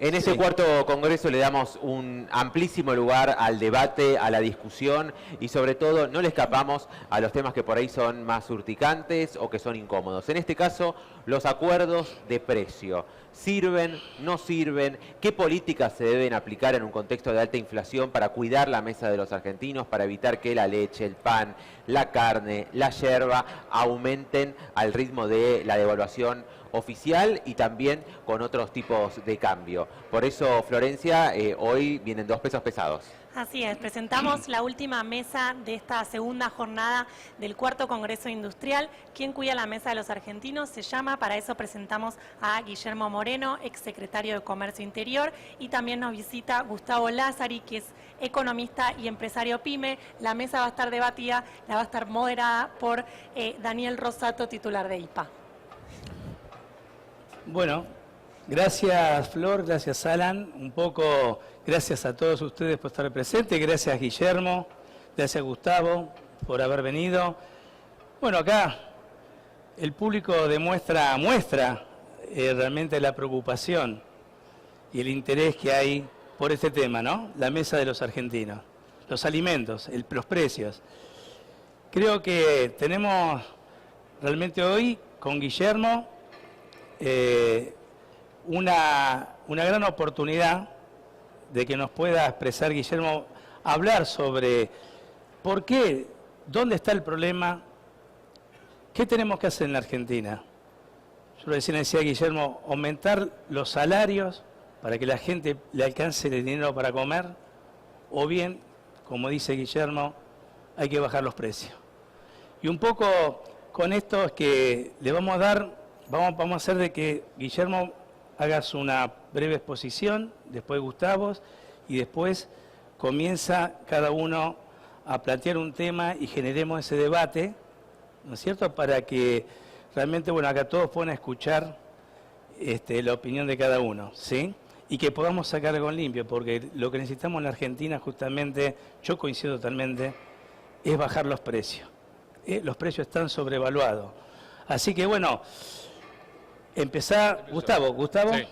En este cuarto congreso le damos un amplísimo lugar al debate, a la discusión y sobre todo no le escapamos a los temas que por ahí son más urticantes o que son incómodos. En este caso, los acuerdos de precio. ¿Sirven? ¿No sirven? ¿Qué políticas se deben aplicar en un contexto de alta inflación para cuidar la mesa de los argentinos, para evitar que la leche, el pan, la carne, la yerba aumenten al ritmo de la devaluación oficial y también con otros tipos de cambio? Por eso, Florencia, hoy vienen 2 pesos pesados. Así es, presentamos la última mesa de esta segunda jornada del cuarto Congreso Industrial. ¿Quién cuida la mesa de los argentinos? Se llama, para eso presentamos a Guillermo Moreno, exsecretario de Comercio Interior, y también nos visita Gustavo Lázari, que es economista y empresario PYME. La mesa va a estar debatida, la va a estar moderada por Daniel Rosato, titular de IPA. Bueno, gracias Flor, gracias Alan, un poco gracias a todos ustedes por estar presentes, gracias Guillermo, gracias Gustavo por haber venido. Bueno, acá el público muestra realmente la preocupación y el interés que hay por este tema, ¿no? La mesa de los argentinos, los alimentos, los precios. Creo que tenemos realmente hoy con Guillermo una gran oportunidad de que nos pueda expresar Guillermo, hablar sobre por qué, dónde está el problema, qué tenemos que hacer en la Argentina. Yo recién decía, Guillermo, aumentar los salarios para que la gente le alcance el dinero para comer, o bien, como dice Guillermo, hay que bajar los precios. Y un poco con esto es que le vamos a dar. Vamos a hacer de que Guillermo hagas una breve exposición, después Gustavo, y después comienza cada uno a plantear un tema y generemos ese debate, ¿no es cierto?, para que realmente, bueno, acá todos puedan escuchar la opinión de cada uno, ¿sí? Y que podamos sacar algo limpio, porque lo que necesitamos en la Argentina, justamente, yo coincido totalmente, es bajar los precios. Los precios están sobrevaluados. Así que, bueno, empezar, Gustavo. Sí.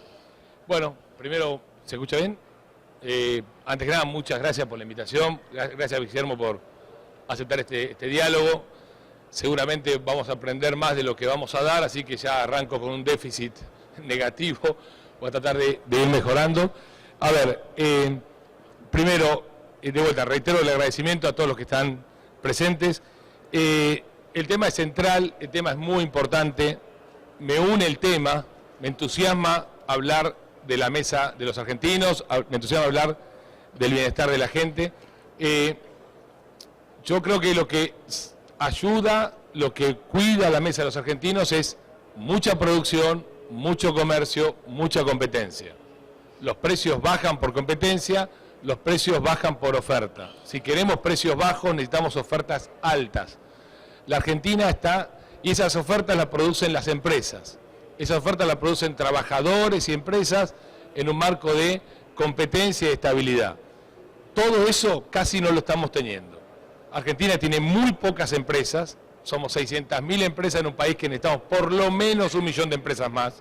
Bueno, primero, ¿se escucha bien? Antes que nada, muchas gracias por la invitación. Gracias, Guillermo, por aceptar este diálogo. Seguramente vamos a aprender más de lo que vamos a dar, así que ya arranco con un déficit negativo. Voy a tratar de ir mejorando. A ver, primero, de vuelta, reitero el agradecimiento a todos los que están presentes. El tema es central, el tema es muy importante. Me une el tema, me entusiasma hablar de la mesa de los argentinos, me entusiasma hablar del bienestar de la gente. Yo creo que lo que ayuda, lo que cuida la mesa de los argentinos es mucha producción, mucho comercio, mucha competencia. Los precios bajan por competencia, los precios bajan por oferta. Si queremos precios bajos, necesitamos ofertas altas. La Argentina está... Y esas ofertas las producen las empresas. Esas ofertas las producen trabajadores y empresas en un marco de competencia y estabilidad. Todo eso casi no lo estamos teniendo. Argentina tiene muy pocas empresas. Somos 600.000 empresas en un país que necesitamos por lo menos 1 millón de empresas más.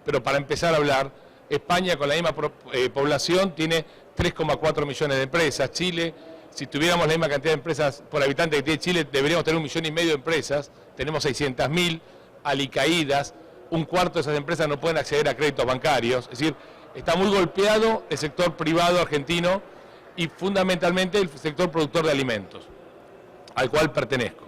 Pero para empezar a hablar, España con la misma población tiene 3,4 millones de empresas. Chile, si tuviéramos la misma cantidad de empresas por habitante que tiene Chile, deberíamos tener 1,5 millones de empresas. Tenemos 600.000 alicaídas, un cuarto de esas empresas no pueden acceder a créditos bancarios. Es decir, está muy golpeado el sector privado argentino y fundamentalmente el sector productor de alimentos, al cual pertenezco.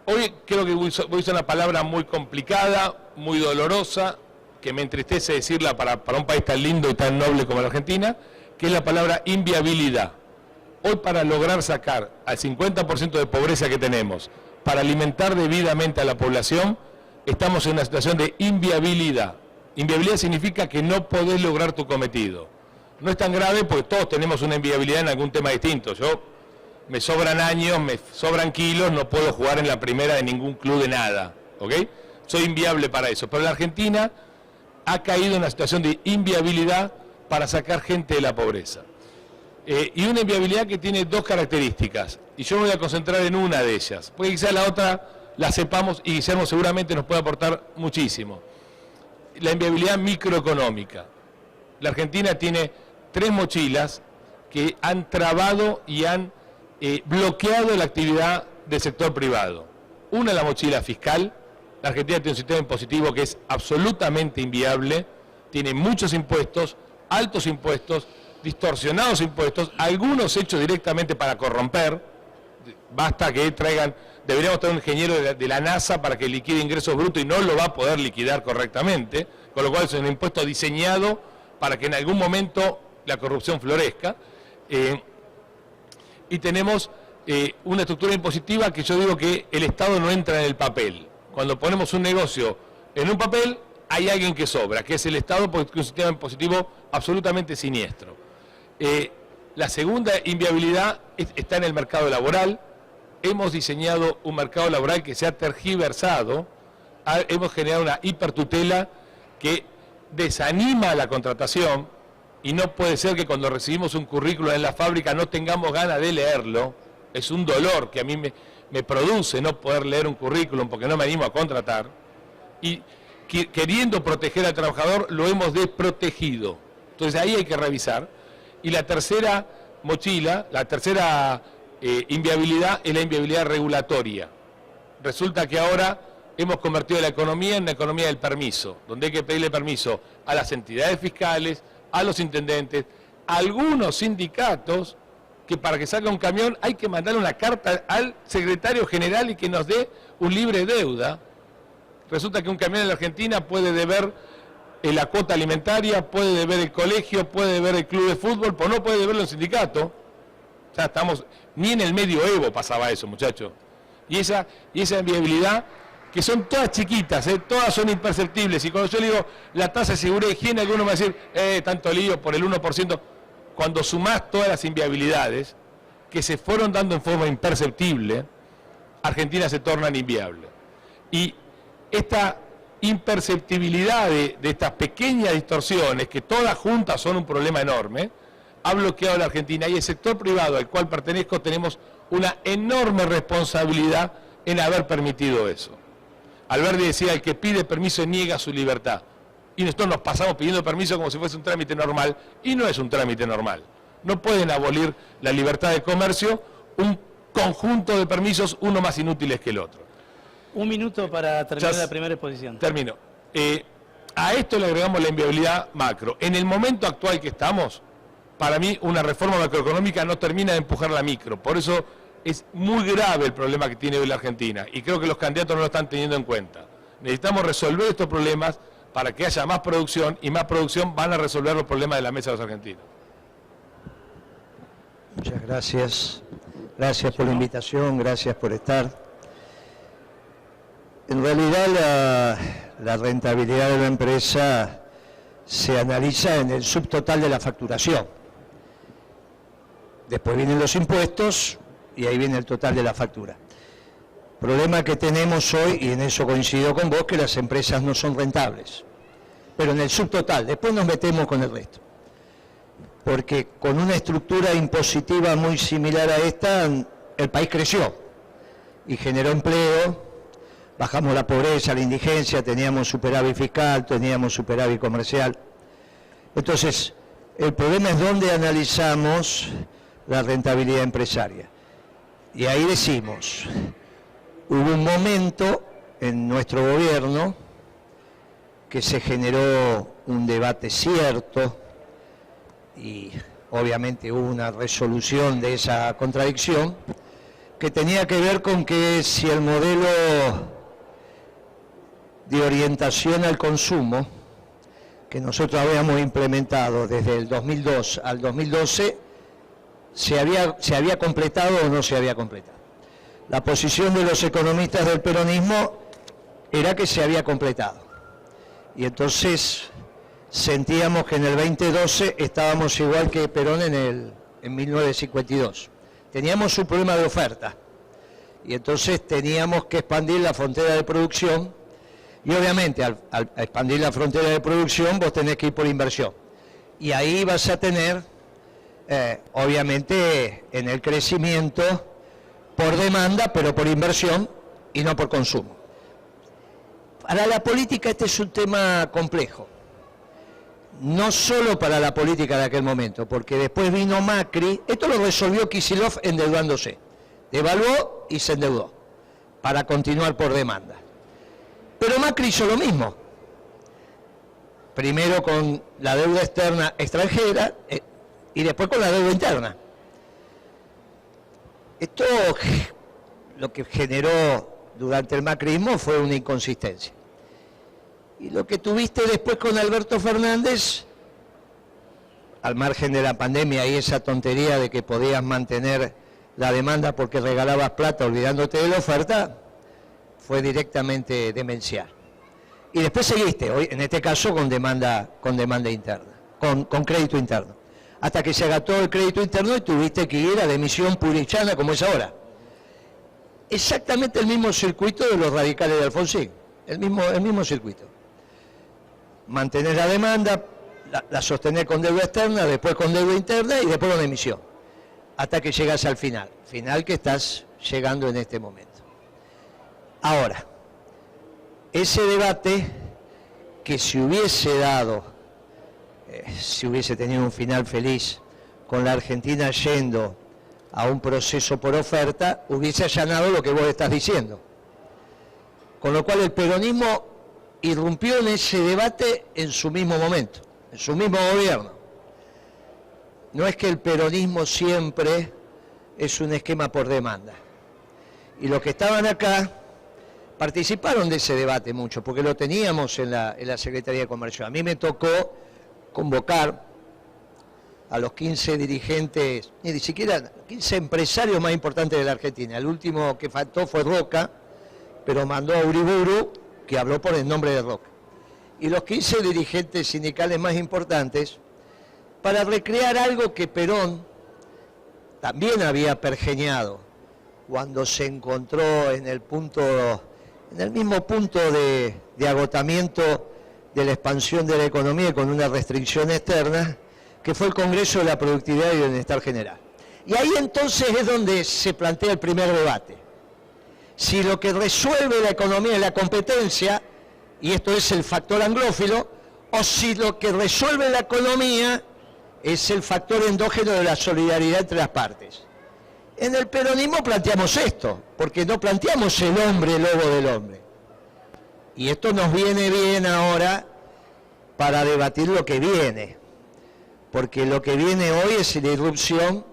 Hoy creo que voy a usar una palabra muy complicada, muy dolorosa, que me entristece decirla para un país tan lindo y tan noble como la Argentina, que es la palabra inviabilidad. Hoy, para lograr sacar al 50% de pobreza que tenemos, para alimentar debidamente a la población, estamos en una situación de inviabilidad. Inviabilidad significa que no podés lograr tu cometido. No es tan grave porque todos tenemos una inviabilidad en algún tema distinto. Me sobran años, me sobran kilos, no puedo jugar en la primera de ningún club de nada, ¿ok? Soy inviable para eso. Pero la Argentina ha caído en una situación de inviabilidad para sacar gente de la pobreza. Y una inviabilidad que tiene 2 características, y yo me voy a concentrar en una de ellas, porque quizás la otra la sepamos y Guillermo seguramente nos puede aportar muchísimo. 1, la inviabilidad. 2, la inviabilidad. 1, la inviabilidad que tiene 2 características, y yo me voy a concentrar en una de ellas, porque quizás la otra la sepamos y Guillermo seguramente nos puede aportar muchísimo. la inviabilidad microeconómica. La Argentina tiene 3 mochilas que han trabado y han bloqueado la actividad del sector privado. Una es la mochila fiscal. La Argentina tiene un sistema impositivo que es absolutamente inviable, tiene muchos impuestos, altos impuestos, distorsionados impuestos, algunos hechos directamente para corromper. Basta que traigan, deberíamos tener un ingeniero de la NASA para que liquide ingresos brutos y no lo va a poder liquidar correctamente, con lo cual es un impuesto diseñado para que en algún momento la corrupción florezca. Y tenemos una estructura impositiva que yo digo que el Estado no entra en el papel. Cuando ponemos un negocio en un papel, hay alguien que sobra, que es el Estado, porque es un sistema impositivo absolutamente siniestro. La segunda inviabilidad está en el mercado laboral. Hemos diseñado un mercado laboral que se ha tergiversado, hemos generado una hipertutela que desanima la contratación, y no puede ser que cuando recibimos un currículo en la fábrica no tengamos ganas de leerlo. Es un dolor que a mí me produce no poder leer un currículum porque no me animo a contratar, y queriendo proteger al trabajador lo hemos desprotegido. Entonces ahí hay que revisar. Y la tercera mochila, la tercera inviabilidad es la inviabilidad regulatoria. Resulta que ahora hemos convertido la economía en una economía del permiso, donde hay que pedirle permiso a las entidades fiscales, a los intendentes, a algunos sindicatos, que para que salga un camión hay que mandarle una carta al secretario general y que nos dé un libre deuda. Resulta que un camión en la Argentina puede deber la cuota alimentaria, puede deber el colegio, puede deber el club de fútbol, pero no puede deberlo el sindicato. O sea, estamos, ni en el medioevo pasaba eso, muchachos. Y esa inviabilidad, que son todas chiquitas, todas son imperceptibles. Y cuando yo le digo la tasa de seguridad y higiene, alguno me va a decir, tanto lío por el 1%. Cuando sumás todas las inviabilidades que se fueron dando en forma imperceptible, Argentina se torna inviable. Y esta imperceptibilidad de estas pequeñas distorsiones, que todas juntas son un problema enorme, ha bloqueado a la Argentina, y el sector privado al cual pertenezco tenemos una enorme responsabilidad en haber permitido eso. Alberti decía, el que pide permiso niega su libertad. Y nosotros nos pasamos pidiendo permiso como si fuese un trámite normal, y no es un trámite normal. No pueden abolir la libertad de comercio un conjunto de permisos, uno más inútiles que el otro. Un minuto para terminar la primera exposición. Termino. A esto le agregamos la inviabilidad macro. En el momento actual que estamos, para mí una reforma macroeconómica no termina de empujar la micro. Por eso es muy grave el problema que tiene hoy la Argentina, y creo que los candidatos no lo están teniendo en cuenta. Necesitamos resolver estos problemas para que haya más producción, y más producción van a resolver los problemas de la mesa de los argentinos. Muchas gracias. Gracias por la invitación, gracias por estar. En realidad la rentabilidad de la empresa se analiza en el subtotal de la facturación. Después vienen los impuestos y ahí viene el total de la factura. Problema que tenemos hoy, y en eso coincido con vos, que las empresas no son rentables. Pero en el subtotal, después nos metemos con el resto. Porque con una estructura impositiva muy similar a esta, el país creció y generó empleo, bajamos la pobreza, la indigencia, teníamos superávit fiscal, teníamos superávit comercial. Entonces, el problema es dónde analizamos la rentabilidad empresaria. Y ahí decimos, hubo un momento en nuestro gobierno que se generó un debate cierto y obviamente hubo una resolución de esa contradicción que tenía que ver con que si el modelo de orientación al consumo que nosotros habíamos implementado desde el 2002 al 2012 se había completado o no se había completado. La posición de los economistas del peronismo era que se había completado. Y entonces sentíamos que en el 2012 estábamos igual que Perón en 1952. Teníamos un problema de oferta y entonces teníamos que expandir la frontera de producción, y obviamente al expandir la frontera de producción vos tenés que ir por inversión. Y ahí vas a tener, obviamente, en el crecimiento por demanda, pero por inversión y no por consumo. Para la política este es un tema complejo. No solo para la política de aquel momento, porque después vino Macri, esto lo resolvió Kicillof endeudándose. Devaluó y se endeudó para continuar por demanda. Pero Macri hizo lo mismo. Primero con la deuda externa extranjera y después con la deuda interna. Esto lo que generó durante el macrismo fue una inconsistencia. Y lo que tuviste después con Alberto Fernández, al margen de la pandemia y esa tontería de que podías mantener la demanda porque regalabas plata olvidándote de la oferta, fue directamente demencial. Y después seguiste, hoy en este caso con demanda interna, con crédito interno. Hasta que se agotó el crédito interno y tuviste que ir a la emisión purichana como es ahora. Exactamente el mismo circuito de los radicales de Alfonsín, el mismo circuito. Mantener la demanda, la sostener con deuda externa, después con deuda interna y después con emisión. Hasta que llegas al final que estás llegando en este momento. Ahora, ese debate que si hubiese dado, si hubiese tenido un final feliz con la Argentina yendo a un proceso por oferta, hubiese allanado lo que vos estás diciendo. Con lo cual el peronismo irrumpió en ese debate en su mismo momento, en su mismo gobierno. No es que el peronismo siempre es un esquema por demanda. Y los que estaban acá participaron de ese debate mucho, porque lo teníamos en la Secretaría de Comercio. A mí me tocó convocar a los 15 dirigentes, ni siquiera 15 empresarios más importantes de la Argentina. El último que faltó fue Roca, pero mandó a Uriburu, que habló por el nombre de Roca. Y los 15 dirigentes sindicales más importantes, para recrear algo que Perón también había pergeñado cuando se encontró en el mismo punto de agotamiento de la expansión de la economía con una restricción externa, que fue el Congreso de la Productividad y Bienestar General. Y ahí entonces es donde se plantea el primer debate. Si lo que resuelve la economía es la competencia, y esto es el factor anglófilo, o si lo que resuelve la economía es el factor endógeno de la solidaridad entre las partes. En el peronismo planteamos esto, porque no planteamos el hombre lobo del hombre. Y esto nos viene bien ahora para debatir lo que viene, porque lo que viene hoy es la irrupción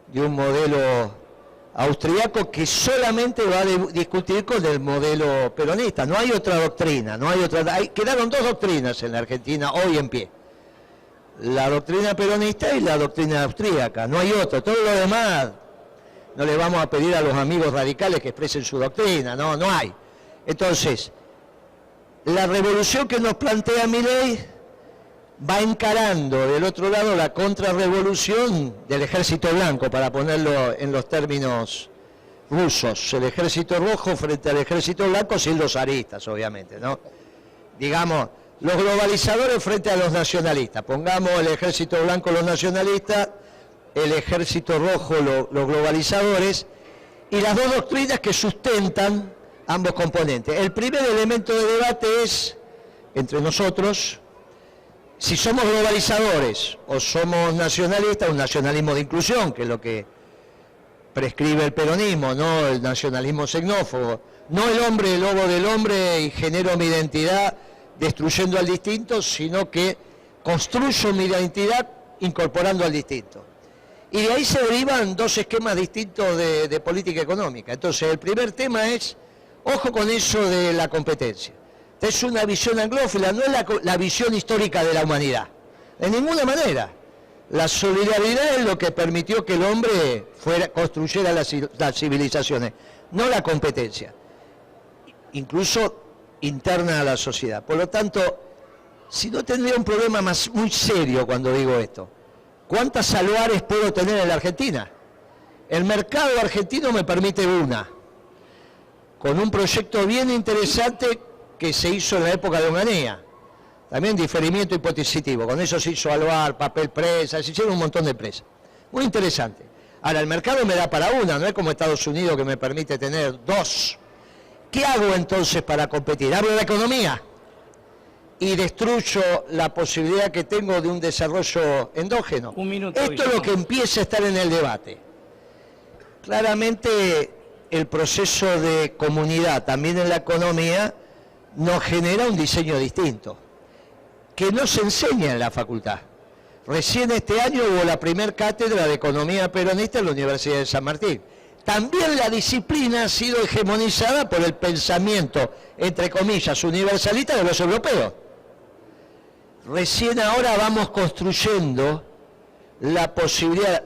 de un modelo austriaco que solamente va a discutir con el modelo peronista. No hay otra doctrina, quedaron dos doctrinas en la Argentina hoy en pie. La doctrina peronista y la doctrina austríaca, no hay otra. Todo lo demás no le vamos a pedir a los amigos radicales que expresen su doctrina, no hay. Entonces, la revolución que nos plantea Milei va encarando del otro lado la contrarrevolución del ejército blanco, para ponerlo en los términos rusos, el ejército rojo frente al ejército blanco sin los zaristas, obviamente, ¿no? Digamos, los globalizadores frente a los nacionalistas, pongamos el ejército blanco los nacionalistas, el ejército rojo los globalizadores, y las dos doctrinas que sustentan ambos componentes. El primer elemento de debate es, entre nosotros, si somos globalizadores o somos nacionalistas, un nacionalismo de inclusión, que es lo que prescribe el peronismo, no el nacionalismo xenófobo, no el hombre, el lobo del hombre y genero mi identidad destruyendo al distinto, sino que construyo mi identidad incorporando al distinto. Y de ahí se derivan dos esquemas distintos de política económica. Entonces, el primer tema es, ojo con eso de la competencia. Es una visión anglófila, no es la visión histórica de la humanidad, de ninguna manera. La solidaridad es lo que permitió que el hombre construyera las civilizaciones, no la competencia, incluso interna a la sociedad. Por lo tanto, si no tendría un problema muy serio cuando digo esto, ¿cuántas saluares puedo tener en la Argentina? El mercado argentino me permite una, con un proyecto bien interesante que se hizo en la época de Onganía, también diferimiento impositivo, con eso se hizo aluar, papel presa, se hicieron un montón de presas, muy interesante. Ahora, el mercado me da para una, no es como Estados Unidos que me permite tener dos. ¿Qué hago entonces para competir? Abro la economía y destruyo la posibilidad que tengo de un desarrollo endógeno. Un minuto, Esto es lo que empieza a estar en el debate. Claramente el proceso de comunidad también en la economía nos genera un diseño distinto, que no se enseña en la facultad. Recién este año hubo la primer cátedra de economía peronista en la Universidad de San Martín. También la disciplina ha sido hegemonizada por el pensamiento, entre comillas, universalista de los europeos. Recién ahora vamos construyendo la posibilidad,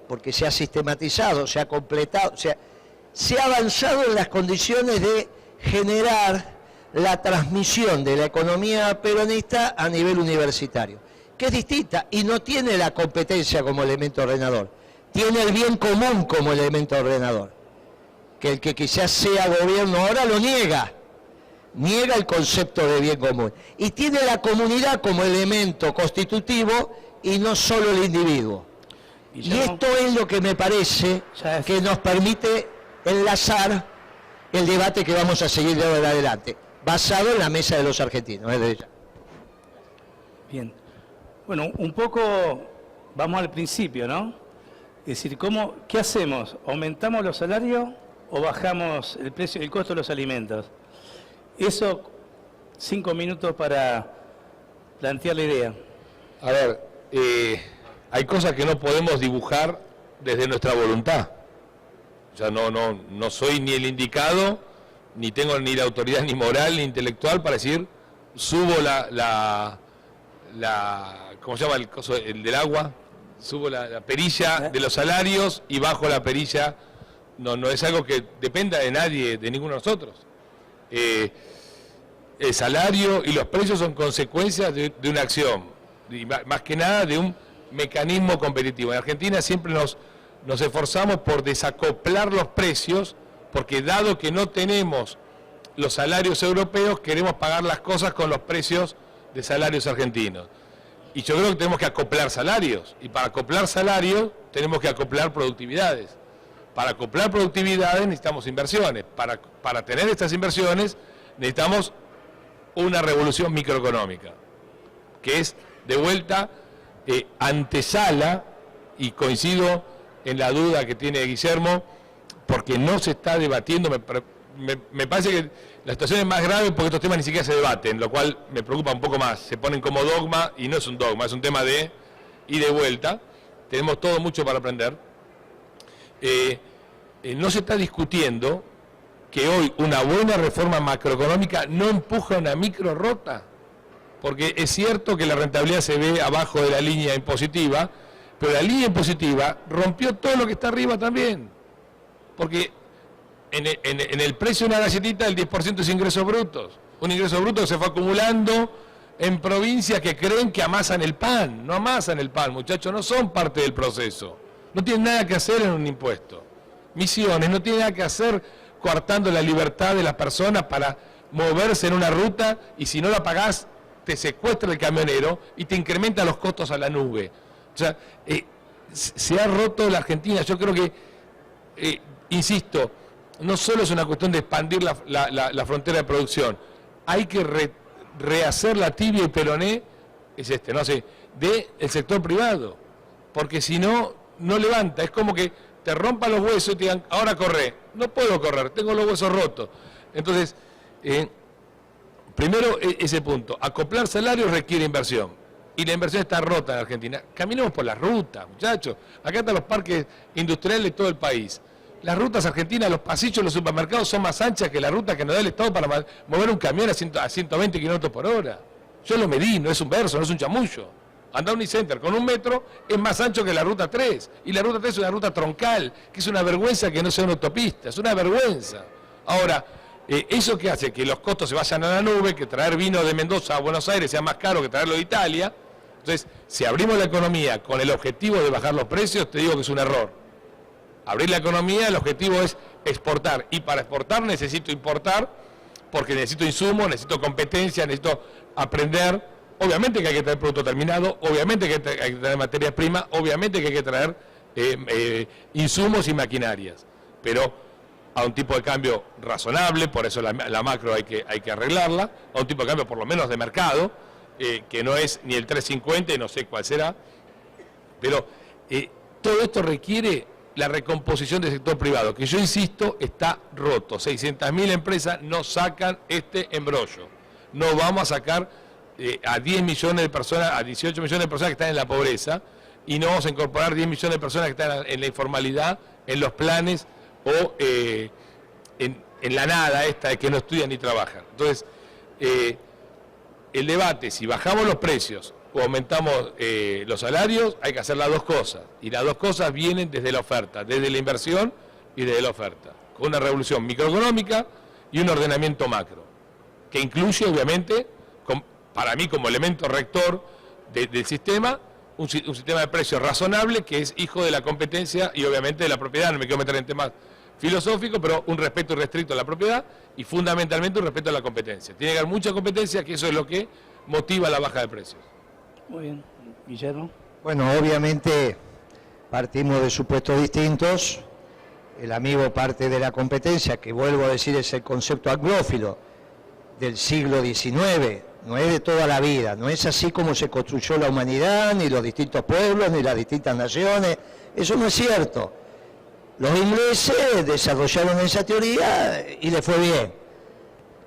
porque se ha sistematizado, se ha completado, se ha avanzado en las condiciones de generar la transmisión de la economía peronista a nivel universitario, que es distinta y no tiene la competencia como elemento ordenador, tiene el bien común como elemento ordenador, que el que quizás sea gobierno ahora lo niega el concepto de bien común, y tiene la comunidad como elemento constitutivo y no solo el individuo. Y esto es lo que me parece que nos permite enlazar el debate que vamos a seguir de ahora en adelante, basado en la mesa de los argentinos. Bien. Bueno, un poco vamos al principio, ¿no? Es decir, ¿qué hacemos? ¿Aumentamos los salarios o bajamos el precio, el costo de los alimentos? Eso, 5 minutos para plantear la idea. A ver, hay cosas que no podemos dibujar desde nuestra voluntad. O sea, no soy ni el indicado, ni tengo ni la autoridad ni moral ni intelectual para decir, subo ¿cómo se llama el coso, el del agua? Subo la perilla de los salarios y bajo la perilla. No es algo que dependa de nadie, de ninguno de nosotros. El salario y los precios son consecuencias de una acción, y más que nada de un mecanismo competitivo. En Argentina siempre nos esforzamos por desacoplar los precios, porque dado que no tenemos los salarios europeos, queremos pagar las cosas con los precios de salarios argentinos. Y yo creo que tenemos que acoplar salarios, y para acoplar salarios tenemos que acoplar productividades. Para acoplar productividades necesitamos inversiones. Para tener estas inversiones necesitamos una revolución microeconómica, que es, de vuelta, antesala, y coincido en la duda que tiene Guillermo, porque no se está debatiendo, me parece que la situación es más grave porque estos temas ni siquiera se debaten, lo cual me preocupa un poco más. Se ponen como dogma y no es un dogma, es un tema de ida y vuelta. Tenemos todo mucho para aprender. No se está discutiendo que hoy una buena reforma macroeconómica no empuja una micro rota, porque es cierto que la rentabilidad se ve abajo de la línea impositiva, pero la línea impositiva rompió todo lo que está arriba también, porque en el precio de una galletita el 10% es ingresos brutos, un ingreso bruto que se fue acumulando en provincias que creen que amasan el pan. No amasan el pan, muchachos, no son parte del proceso, no tienen nada que hacer en un impuesto. Misiones no tiene nada que hacer coartando la libertad de las personas para moverse en una ruta, y si no la pagás te secuestra el camionero y te incrementa los costos a la nube. O sea, se ha roto la Argentina. Yo creo que, insisto, no solo es una cuestión de expandir la frontera de producción, hay que rehacer la tibia y peroné, del sector privado, porque si no, no levanta. Es como que te rompan los huesos y te digan, ahora corre. No puedo correr, tengo los huesos rotos. Entonces, primero ese punto, acoplar salarios requiere inversión, y la inversión está rota en Argentina. Caminemos por las rutas, muchachos. Acá están los parques industriales de todo el país. Las rutas argentinas, los pasillos de los supermercados son más anchas que la ruta que nos da el Estado para mover un camión a 120 kilómetros por hora. Yo lo medí, no es un verso, no es un chamullo. Andar a Unicenter con 1 metro es más ancho que la ruta 3. Y la ruta 3 es una ruta troncal, que es una vergüenza que no sea una autopista, es una vergüenza. Ahora, eso que hace que los costos se vayan a la nube, que traer vino de Mendoza a Buenos Aires sea más caro que traerlo de Italia. Entonces, si abrimos la economía con el objetivo de bajar los precios, te digo que es un error. Abrir la economía, el objetivo es exportar, y para exportar necesito importar, porque necesito insumos, necesito competencia, necesito aprender. Obviamente que hay que traer producto terminado, obviamente que hay que traer materia prima, obviamente que hay que traer insumos y maquinarias, pero a un tipo de cambio razonable, por eso la macro hay que arreglarla, a un tipo de cambio por lo menos de mercado, que no es ni el 3.50 y no sé cuál será, pero todo esto requiere la recomposición del sector privado, que yo insisto, está roto. 600.000 empresas no sacan este embrollo. No vamos a sacar a 10 millones de personas, a 18 millones de personas que están en la pobreza, y no vamos a incorporar 10 millones de personas que están en la informalidad, en los planes o en la nada esta de que no estudian ni trabajan. Entonces, el debate, si bajamos los precios o aumentamos los salarios, hay que hacer las dos cosas. Y las dos cosas vienen desde la oferta, desde la inversión y desde la oferta. Con una revolución microeconómica y un ordenamiento macro, que incluye, obviamente, para mí como elemento rector del sistema, un sistema de precios razonable que es hijo de la competencia y obviamente de la propiedad. No me quiero meter en temas filosóficos, pero un respeto irrestricto a la propiedad y fundamentalmente un respeto a la competencia. Tiene que haber mucha competencia, que eso es lo que motiva la baja de precios. Muy bien. Guillermo. Bueno, obviamente partimos de supuestos distintos. El amigo parte de la competencia, que vuelvo a decir es el concepto anglófilo del siglo XIX, no es de toda la vida, no es así como se construyó la humanidad, ni los distintos pueblos, ni las distintas naciones, eso no es cierto. Los ingleses desarrollaron esa teoría y les fue bien.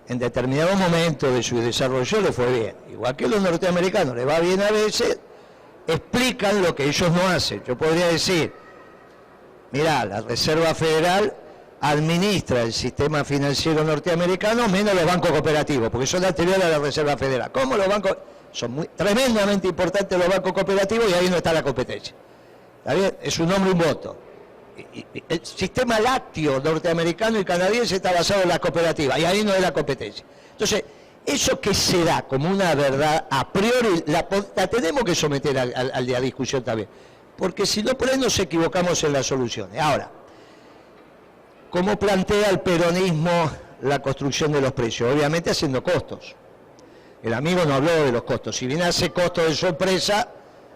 En determinados momentos de su desarrollo les fue bien. Igual que los norteamericanos, les va bien a veces, explican lo que ellos no hacen. Yo podría decir, mirá, la Reserva Federal administra el sistema financiero norteamericano menos los bancos cooperativos, porque son anteriores a la Reserva Federal. ¿Cómo los bancos? Son tremendamente importantes los bancos cooperativos y ahí no está la competencia. ¿Está bien? Es un hombre y un voto. El sistema lácteo norteamericano y canadiense está basado en las cooperativas y ahí no es la competencia. Entonces, eso que se da como una verdad a priori, la tenemos que someter a la discusión también, porque si no, por ahí nos equivocamos en las soluciones. Ahora, ¿cómo plantea el peronismo la construcción de los precios? Obviamente haciendo costos. El amigo no habló de los costos. Si bien hace costos de su empresa,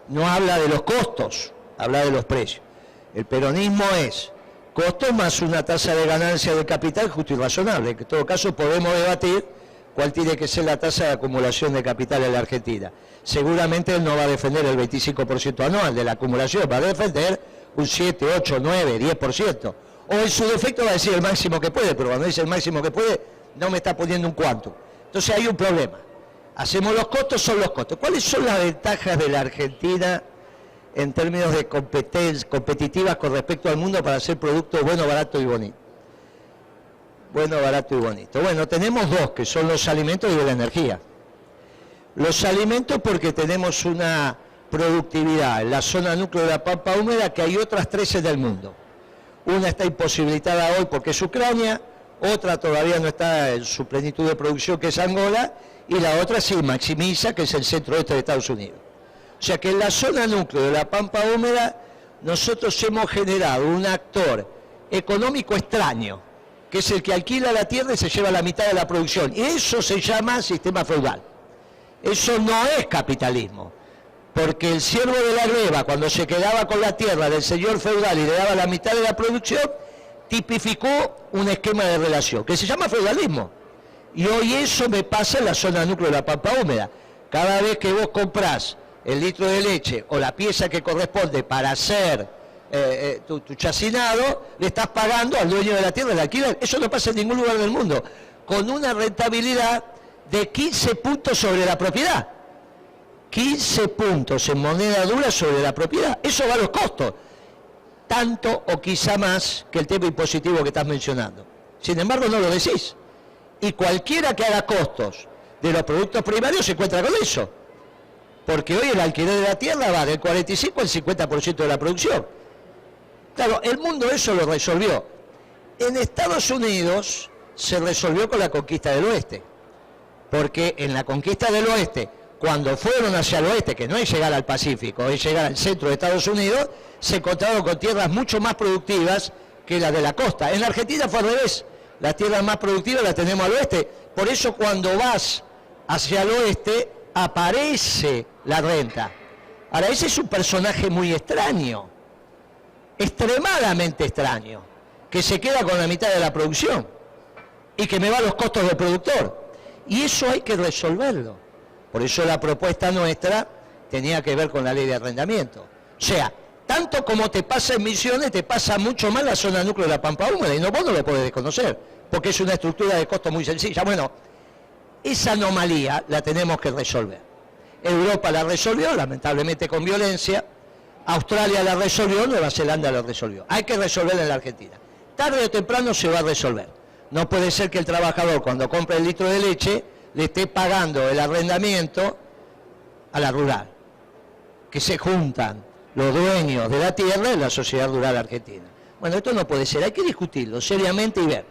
no habla de los costos, habla de los precios. El peronismo es costos más una tasa de ganancia de capital justo y razonable. En todo caso podemos debatir cuál tiene que ser la tasa de acumulación de capital en la Argentina. Seguramente él no va a defender el 25% anual de la acumulación, va a defender un 7, 8, 9, 10%. O en su defecto va a decir el máximo que puede, pero cuando dice el máximo que puede, no me está poniendo un cuánto. Entonces hay un problema. Hacemos los costos, son los costos. ¿Cuáles son las ventajas de la Argentina en términos de competitivas con respecto al mundo para hacer productos bueno, barato y bonito? Bueno, barato y bonito. Bueno, tenemos dos, que son los alimentos y la energía. Los alimentos porque tenemos una productividad en la zona núcleo de la Pampa Húmeda que hay otras 13 del mundo. Una está imposibilitada hoy porque es Ucrania, otra todavía no está en su plenitud de producción, que es Angola, y la otra sí maximiza, que es el centro-oeste de Estados Unidos. O sea que en la zona núcleo de la Pampa Húmeda nosotros hemos generado un actor económico extraño, que es el que alquila la tierra y se lleva la mitad de la producción. Y eso se llama sistema feudal. Eso no es capitalismo. Porque el siervo de la gleba, cuando se quedaba con la tierra del señor feudal y le daba la mitad de la producción, tipificó un esquema de relación, que se llama feudalismo. Y hoy eso me pasa en la zona núcleo de la Pampa Húmeda. Cada vez que vos comprás el litro de leche o la pieza que corresponde para hacer tu chacinado, le estás pagando al dueño de la tierra el alquiler. Eso no pasa en ningún lugar del mundo. Con una rentabilidad de 15 puntos sobre la propiedad. 15 puntos en moneda dura sobre la propiedad. Eso va a los costos. Tanto o quizá más que el tema impositivo que estás mencionando. Sin embargo, no lo decís. Y cualquiera que haga costos de los productos primarios se encuentra con eso. Porque hoy el alquiler de la tierra va del 45 al 50% de la producción. Claro, el mundo eso lo resolvió. En Estados Unidos se resolvió con la conquista del oeste. Porque en la conquista del oeste, cuando fueron hacia el oeste, que no es llegar al Pacífico, es llegar al centro de Estados Unidos, se encontraron con tierras mucho más productivas que las de la costa. En la Argentina fue al revés. Las tierras más productivas las tenemos al oeste. Por eso cuando vas hacia el oeste, aparece la renta. Ahora, ese es un personaje muy extraño. Extremadamente extraño. que se queda con la mitad de la producción y que me va a los costos del productor. Y eso hay que resolverlo. Por eso la propuesta nuestra tenía que ver con la ley de arrendamiento. O sea, tanto como te pasa en Misiones, te pasa mucho más la zona núcleo de la Pampa Húmeda, y vos no lo podés desconocer, porque es una estructura de costo muy sencilla. Bueno, esa anomalía la tenemos que resolver. Europa la resolvió, lamentablemente con violencia, Australia la resolvió, Nueva Zelanda la resolvió. Hay que resolverla en la Argentina. Tarde o temprano se va a resolver. No puede ser que el trabajador, cuando compra el litro de leche, le esté pagando el arrendamiento a la rural, que se juntan los dueños de la tierra en la sociedad rural argentina. Bueno, esto no puede ser, hay que discutirlo seriamente y ver,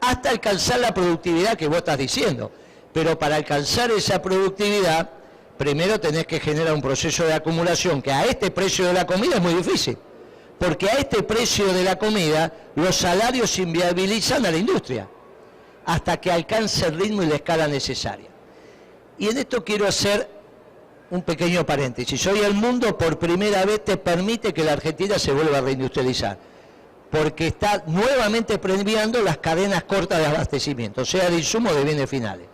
hasta alcanzar la productividad que vos estás diciendo. Pero para alcanzar esa productividad, primero tenés que generar un proceso de acumulación que a este precio de la comida es muy difícil, porque a este precio de la comida los salarios inviabilizan a la industria, hasta que alcance el ritmo y la escala necesaria. Y en esto quiero hacer un pequeño paréntesis. Hoy el mundo por primera vez te permite que la Argentina se vuelva a reindustrializar, porque está nuevamente premiando las cadenas cortas de abastecimiento, o sea, de insumos de bienes finales.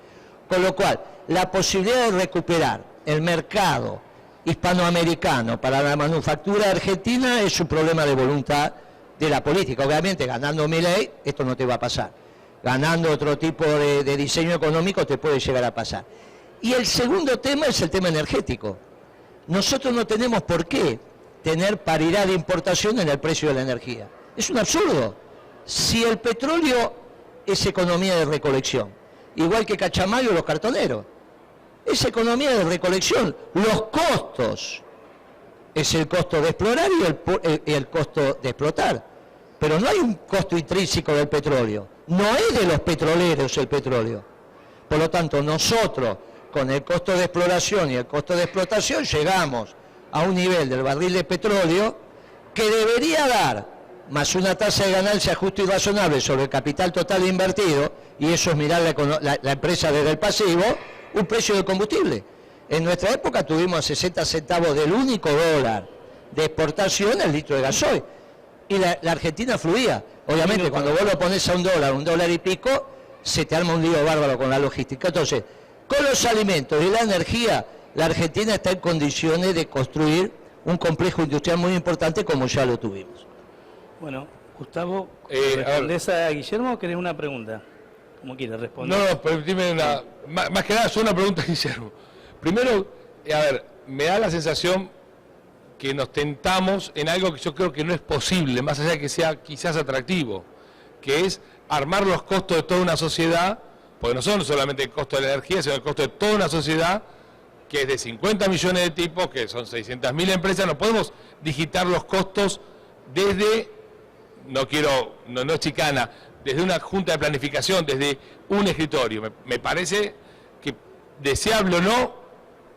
Con lo cual, la posibilidad de recuperar el mercado hispanoamericano para la manufactura argentina es un problema de voluntad de la política. Obviamente, ganando Milei, esto no te va a pasar. Ganando otro tipo de diseño económico te puede llegar a pasar. Y el segundo tema es el tema energético. Nosotros no tenemos por qué tener paridad de importación en el precio de la energía. Es un absurdo. Si el petróleo es economía de recolección, igual que Cachamayo o los cartoneros, es economía de recolección. Los costos es el costo de explorar y el costo de explotar. Pero no hay un costo intrínseco del petróleo. No es de los petroleros el petróleo. Por lo tanto, nosotros, con el costo de exploración y el costo de explotación, llegamos a un nivel del barril de petróleo que debería dar, más una tasa de ganancia justa y razonable sobre el capital total invertido, y eso es mirar la empresa desde el pasivo, un precio de combustible. En nuestra época tuvimos a 60 centavos del único dólar de exportación el litro de gasoil, y la Argentina fluía. Obviamente, cuando vos lo pones a un dólar y pico, se te arma un lío bárbaro con la logística. Entonces, con los alimentos y la energía, la Argentina está en condiciones de construir un complejo industrial muy importante como ya lo tuvimos. Bueno, Gustavo, ¿respondés a Guillermo o querés una pregunta? Como quieras responder. No, permíteme más que nada, yo una pregunta, Guillermo. Primero, a ver, me da la sensación que nos tentamos en algo que yo creo que no es posible, más allá de que sea quizás atractivo, que es armar los costos de toda una sociedad, porque no son solamente el costo de la energía, sino el costo de toda una sociedad, que es de 50 millones de tipos, que son 600.000 empresas. No podemos digitar los costos desde, no es chicana, desde una junta de planificación, desde un escritorio. Me parece que, deseable o no,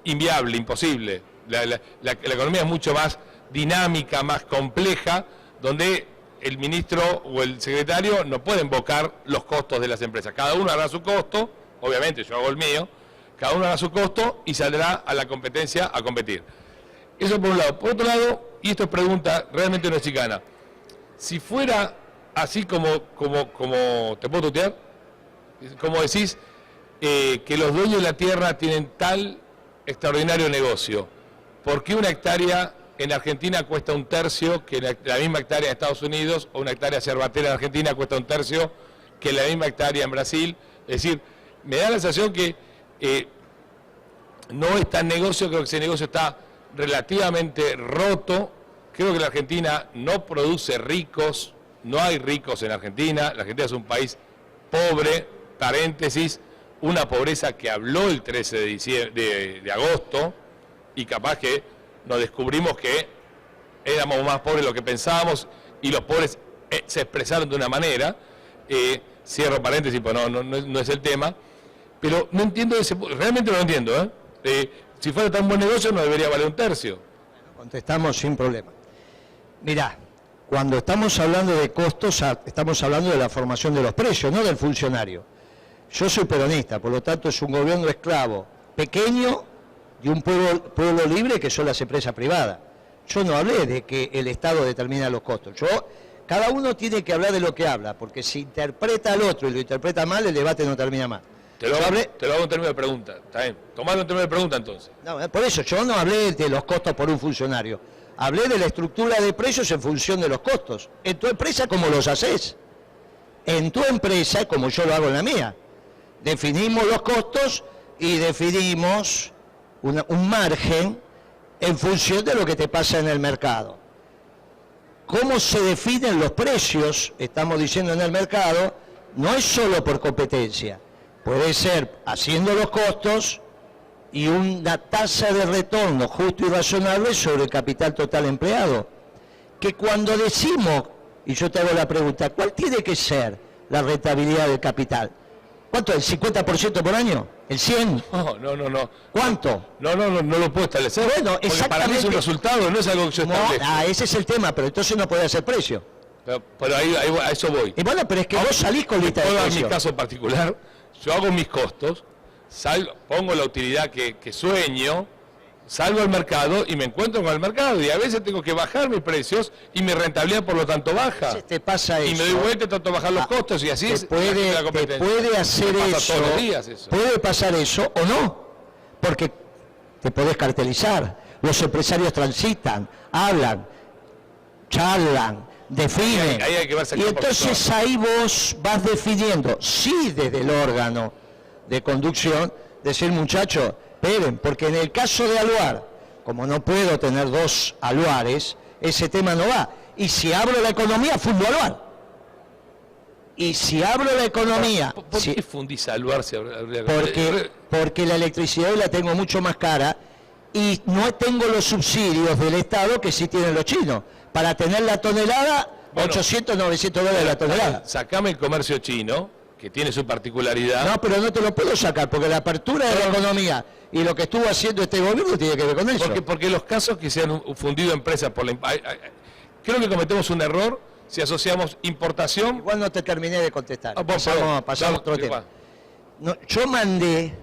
inviable, imposible. La economía es mucho más dinámica, más compleja, donde el ministro o el secretario no puede invocar los costos de las empresas. Cada uno hará su costo, obviamente yo hago el mío, cada uno hará su costo y saldrá a la competencia a competir. Eso por un lado. Por otro lado, y esto es pregunta, realmente no es chicana, si fuera así como ¿te puedo tutear? Como decís, que los dueños de la tierra tienen tal extraordinario negocio, ¿por qué una hectárea en Argentina cuesta un tercio que la misma hectárea en Estados Unidos, o una hectárea cervatera en Argentina cuesta un tercio que la misma hectárea en Brasil? Es decir, me da la sensación que no es tan negocio, creo que ese negocio está relativamente roto. Creo que la Argentina no produce ricos, no hay ricos en Argentina. La Argentina es un país pobre, paréntesis, una pobreza que habló el 13 de agosto, y capaz que nos descubrimos que éramos más pobres de lo que pensábamos, y los pobres se expresaron de una manera. Cierro paréntesis, pues no es el tema, pero no entiendo realmente no lo entiendo. Si fuera tan buen negocio no debería valer un tercio. Contestamos sin problema. Mirá, cuando estamos hablando de costos, estamos hablando de la formación de los precios, no del funcionario. Yo soy peronista, por lo tanto es un gobierno esclavo, pequeño, y un pueblo libre que son las empresas privadas. Yo no hablé de que el Estado determina los costos. Yo cada uno tiene que hablar de lo que habla, porque si interpreta al otro y lo interpreta mal, el debate no termina mal. Te lo hago en términos de pregunta, está bien. Tomalo en términos de pregunta entonces. No, por eso yo no hablé de los costos por un funcionario. Hablé de la estructura de precios en función de los costos. En tu empresa, ¿cómo los haces? En tu empresa, como yo lo hago en la mía. Definimos los costos y definimos un margen en función de lo que te pasa en el mercado. ¿Cómo se definen los precios, estamos diciendo en el mercado? No es solo por competencia. Puede ser haciendo los costos y una tasa de retorno justo y razonable sobre el capital total empleado. Que cuando decimos, y yo te hago la pregunta, ¿cuál tiene que ser la rentabilidad del capital? ¿Cuánto? ¿El 50% por año? ¿El 100%? No. ¿Cuánto? No lo puedo establecer. Bueno, porque exactamente. para mí es un resultado, no es algo que yo establezco. Ese es el tema, pero entonces no puede hacer precio. Pero ahí a eso voy. Y bueno, pero es que vos salís con lista de En mi precios. caso particular, yo hago mis costos, pongo la utilidad que sueño, salgo al mercado y me encuentro con el mercado. Y a veces tengo que bajar mis precios y mi rentabilidad por lo tanto baja. Te pasa eso. Y me doy vuelta y trato de bajar los costos y así es la competencia. Te puede hacer Me pasa eso. todos los días eso. Puede pasar eso o no. Porque te podés cartelizar. Los empresarios transitan, hablan, charlan, definen. Ahí hay que ver y sector por entonces sector. ahí vos vas definiendo, sí desde el órgano de conducción, decir muchachos, esperen, porque en el caso de Aluar, como no puedo tener dos Aluares, ese tema no va. Y si abro la economía, fundo Aluar. Y si abro la economía... ¿Por qué fundís a Aluar? Porque la electricidad hoy la tengo mucho más cara y no tengo los subsidios del Estado que sí tienen los chinos. Para tener la tonelada, Bueno, 800, 900 dólares la tonelada. Sacame el comercio chino, que tiene su particularidad. No, pero no te lo puedo sacar, porque la apertura de la economía y lo que estuvo haciendo este gobierno tiene que ver con eso. Porque los casos que se han fundido empresas por la... Creo que cometemos un error si asociamos importación... Igual no te terminé de contestar. Perdón. Pasamos a otro tema. No, yo mandé